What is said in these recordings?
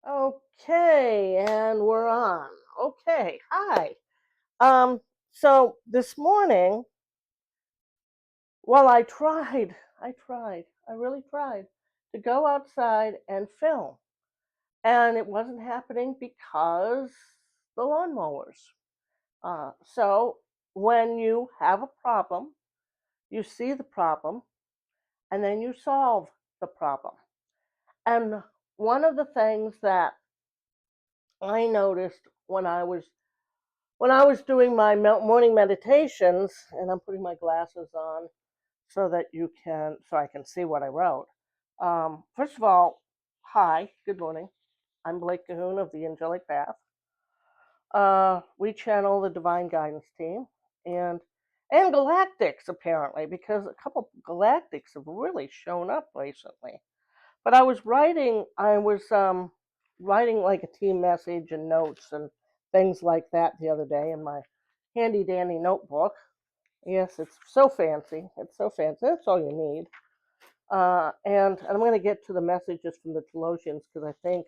Okay, and we're on. Okay, hi. Um, so this morning, well, I really tried to go outside and film, and it wasn't happening because the lawnmowers. So when you have a problem, you see the problem, and then you solve the problem. And one of the things that I noticed when I was doing my morning meditations, and I'm putting my glasses on so I can see what I wrote. First of all, hi, good morning. I'm Blake Cahoon of the Angelic Path. We channel the Divine Guidance team and galactics apparently because a couple galactics have really shown up recently. But I was writing like a team message and notes and things like that the other day in my handy dandy notebook. Yes, it's so fancy. It's so fancy. That's all you need. And I'm going to get to the messages from the Telosians because I think,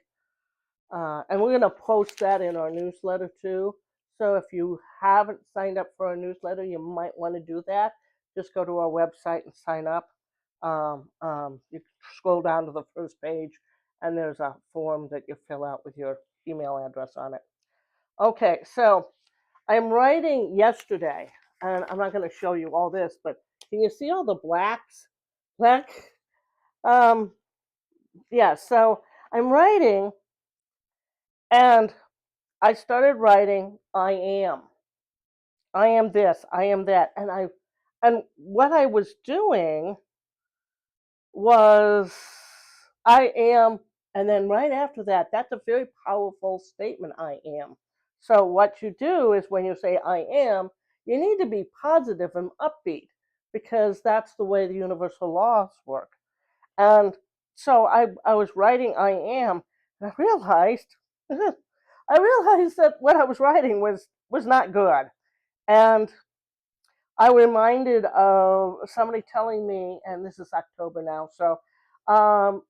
and we're going to post that in our newsletter too. So if you haven't signed up for our newsletter, you might want to do that. Just go to our website and sign up. You scroll down to the first page, and there's a form that you fill out with your email address on it. Okay, so I'm writing yesterday, and I'm not going to show you all this, but can you see all the blacks? Black? Um, yeah, so I'm writing, and I started writing, I am this, I am that. And what I was doing was I am, and then right after that, that's a very powerful statement, I am. So what you do is when you say I am, you need to be positive and upbeat because that's the way the universal laws work. And so I was writing I am, and I realized that what I was writing was not good. And I reminded of somebody telling me, and this is October now, so um,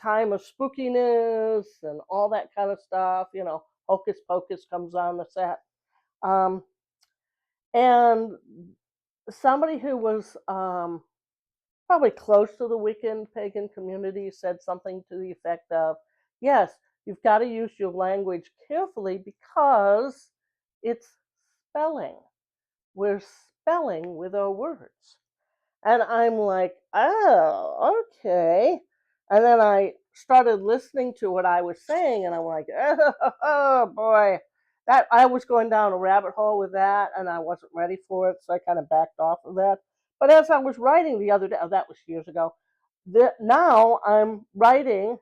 time of spookiness and all that kind of stuff. Hocus Pocus comes on the set. Um, and somebody who was probably close to the Wiccan pagan community said something to the effect of, yes, you've got to use your language carefully because it's spelling. We're spelling with our words. And I'm like, oh, okay. And then I started listening to what I was saying, and I'm like, oh boy, that I was going down a rabbit hole with that, and I wasn't ready for it, so I kind of backed off of that. But as I was writing the other day, oh, that was years ago. Now I'm writing,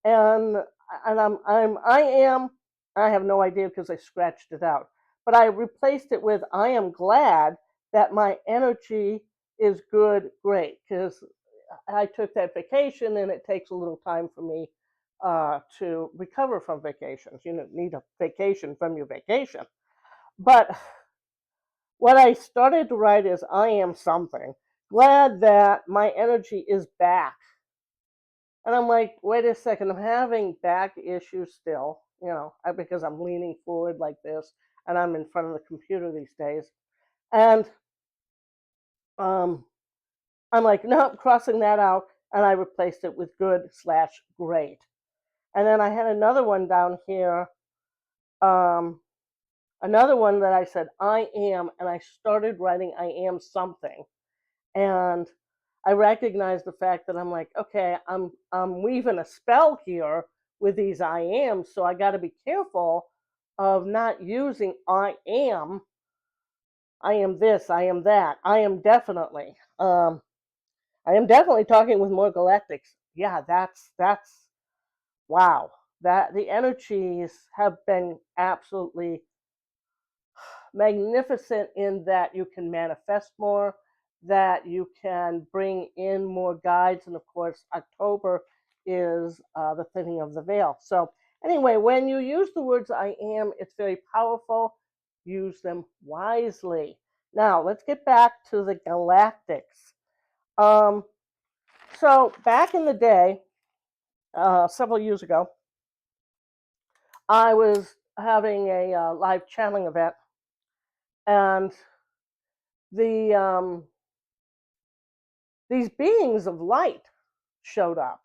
and I am. I have no idea because I scratched it out, but I replaced it with I am glad that my energy is good, great, because I took that vacation and it takes a little time for me to recover from vacations. You need a vacation from your vacation. But what I started to write is I am something. Glad that my energy is back. And I'm like, wait a second, I'm having back issues still, because I'm leaning forward like this and I'm in front of the computer these days. And um, I'm like, no, crossing that out. And I replaced it with good/great. And then I had another one down here, um, another one that I said, I am. And I started writing, I am something. And I recognized the fact that I'm like, okay, I'm weaving a spell here with these I am, so I got to be careful of not using I am this, I am that, I am definitely. I am definitely talking with more galactics. Yeah, that's wow. That the energies have been absolutely magnificent in that you can manifest more, that you can bring in more guides, and of course, October is the thinning of the veil. So, anyway, when you use the words I am, it's very powerful. Use them wisely. Now, let's get back to the galactics. Um, so, back in the day, several years ago, I was having a live channeling event, and the these beings of light showed up,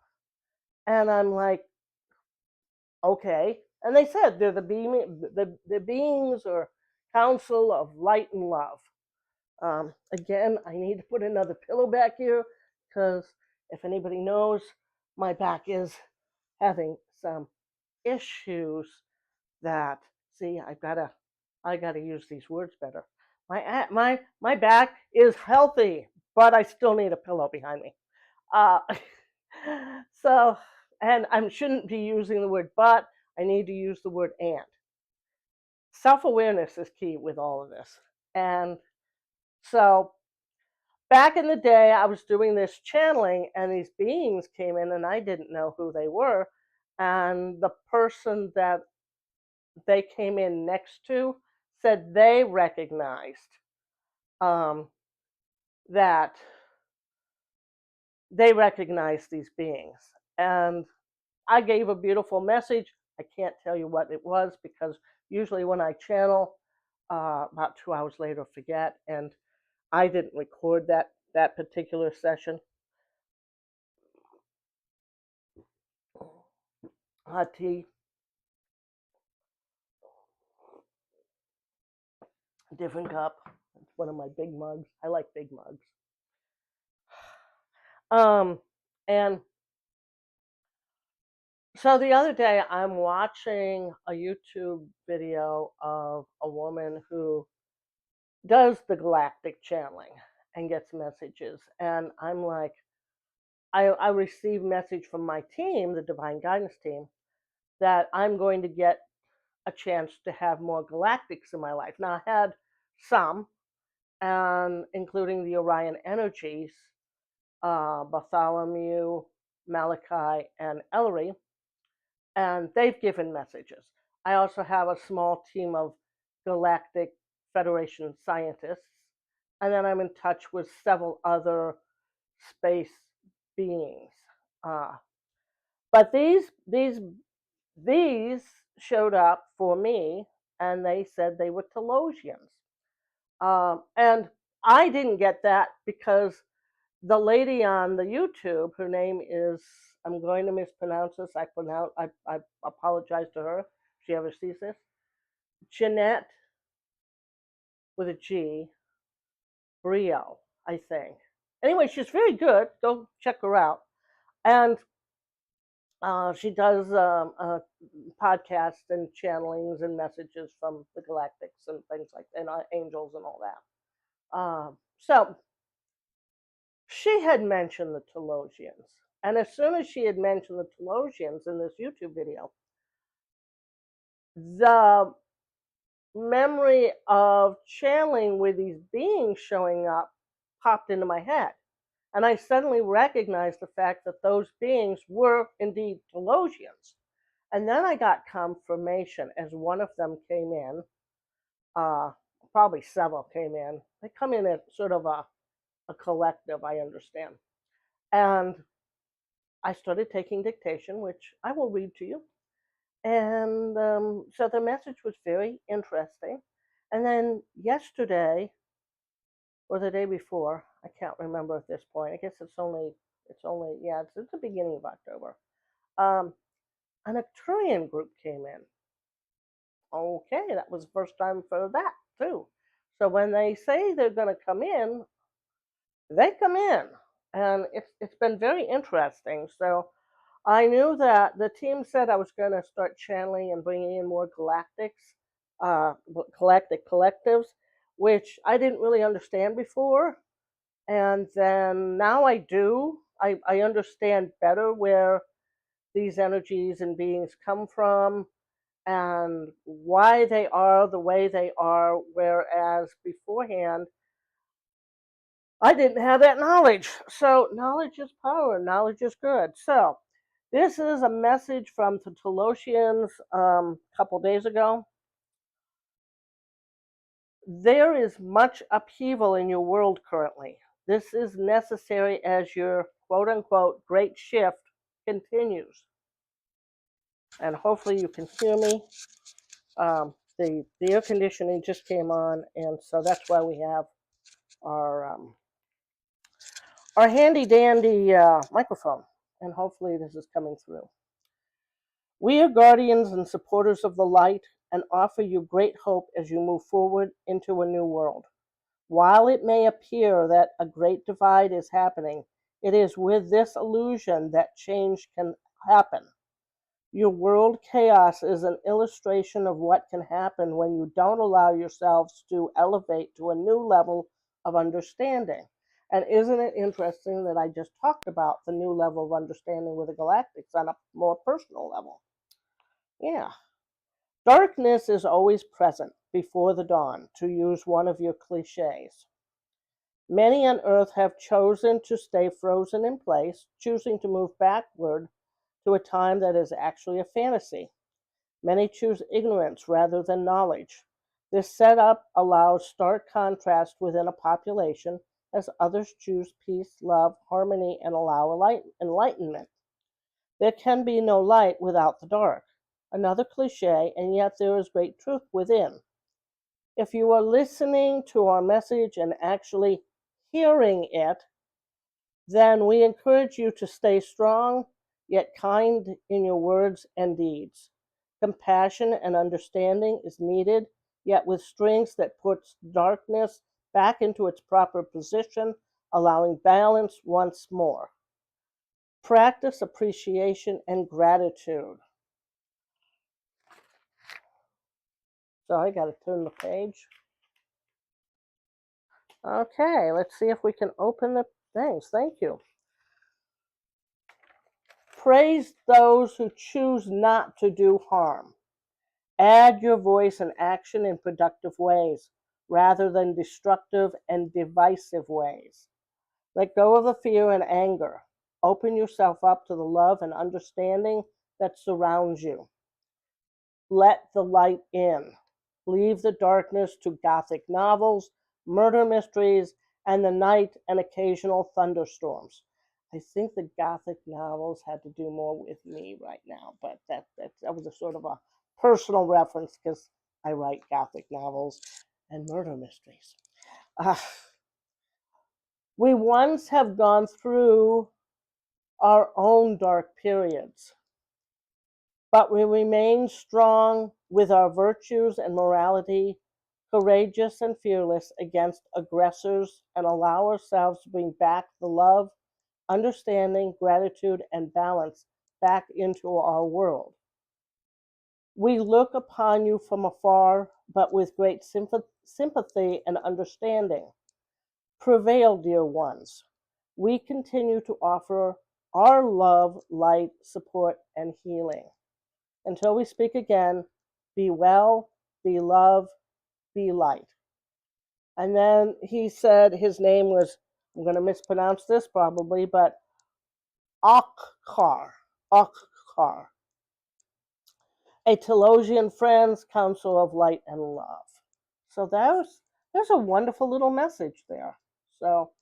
and I'm like, okay. And they said they're the beings or council of light and love. Again, I need to put another pillow back here because if anybody knows, my back is having some issues that, see, I gotta use these words better. My back is healthy, but I still need a pillow behind me. Uh, so, and I shouldn't be using the word but, I need to use the word and. Self-awareness is key with all of this. And so back in the day, I was doing this channeling, and these beings came in, and I didn't know who they were. And the person that they came in next to said they recognized um, that they recognized these beings. And I gave a beautiful message. I can't tell you what it was because usually when I channel, about 2 hours later, forget. And I didn't record that particular session. Hot tea, different cup. It's one of my big mugs. I like big mugs. And so the other day, I'm watching a YouTube video of a woman who does the galactic channeling and gets messages. And I'm like, I receive message from my team, the Divine Guidance team, that I'm going to get a chance to have more galactics in my life. Now, I had some, and including the Orion energies, Bartholomew, Malachi, and Ellery, and they've given messages. I also have a small team of Galactic Federation scientists, and then I'm in touch with several other space beings. Uh, but these showed up for me, and they said they were Telosians. And I didn't get that because the lady on the YouTube, her name is, I'm going to mispronounce this. I apologize to her if she ever sees this. Jeanette with a G, Brio, I think. Anyway, she's very good. Go check her out. And she does podcasts and channelings and messages from the galactics and things like that, and angels and all that. So she had mentioned the Telosians. And as soon as she had mentioned the Telosians in this YouTube video, the memory of channeling with these beings showing up popped into my head. And I suddenly recognized the fact that those beings were indeed Telosians. And then I got confirmation as one of them came in, uh, probably several came in. They come in as sort of a collective, I understand. And I started taking dictation, which I will read to you. And so the message was very interesting. And then yesterday, or the day before, I can't remember at this point. I guess yeah, it's the beginning of October. Um, an Arcturian group came in. Okay, that was the first time for that too. So when they say they're going to come in, they come in, and it's been very interesting. So I knew that the team said I was going to start channeling and bringing in more galactics, galactic collectives, which I didn't really understand before. And then now I do. I understand better where these energies and beings come from and why they are the way they are, whereas beforehand, I didn't have that knowledge. So knowledge is power, knowledge is good. So this is a message from the Telosians a couple days ago. There is much upheaval in your world currently. This is necessary as your quote unquote great shift continues. and hopefully you can hear me. The air conditioning just came on, and so that's why we have our our handy dandy microphone, and hopefully this is coming through. We are guardians and supporters of the light and offer you great hope as you move forward into a new world. While it may appear that a great divide is happening, it is with this illusion that change can happen. Your world chaos is an illustration of what can happen when you don't allow yourselves to elevate to a new level of understanding. And isn't it interesting that I just talked about the new level of understanding with the galactics on a more personal level? Yeah. Darkness is always present before the dawn, to use one of your cliches. Many on Earth have chosen to stay frozen in place, choosing to move backward to a time that is actually a fantasy. Many choose ignorance rather than knowledge. This setup allows stark contrast within a population, as others choose peace, love, harmony, and allow enlightenment. There can be no light without the dark. Another cliche, and yet there is great truth within. If you are listening to our message and actually hearing it, then we encourage you to stay strong, yet kind in your words and deeds. Compassion and understanding is needed, yet with strength that puts darkness back into its proper position, allowing balance once more. Practice appreciation and gratitude. So I got to turn the page. Okay, let's see if we can open the things. Thank you. Praise those who choose not to do harm. Add your voice and action in productive ways rather than destructive and divisive ways. Let go of the fear and anger. Open yourself up to the love and understanding that surrounds you. Let the light in. Leave the darkness to Gothic novels, murder mysteries, and the night and occasional thunderstorms. I think the Gothic novels had to do more with me right now, but that was a sort of a personal reference because I write Gothic novels and murder mysteries. Uh, we once have gone through our own dark periods, but we remain strong with our virtues and morality, courageous and fearless against aggressors, and allow ourselves to bring back the love, understanding, gratitude, and balance back into our world. We look upon you from afar, but with great sympathy and understanding. Prevail, dear ones. We continue to offer our love, light, support, and healing. Until we speak again, be well, be love, be light. And then he said his name was, I'm going to mispronounce this probably, but Okkar. Okkar. A Telosian Friends Council of Light and Love. So there's a wonderful little message there. So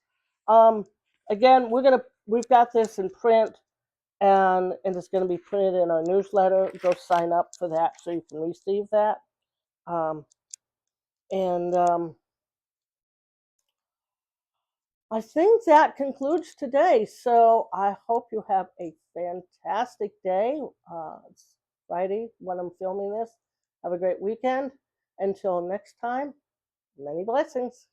again, we've got this in print, and it's going to be printed in our newsletter. Go sign up for that so you can receive that. And I think that concludes today. So I hope you have a fantastic day. It's Friday when I'm filming this. Have a great weekend. Until next time, many blessings.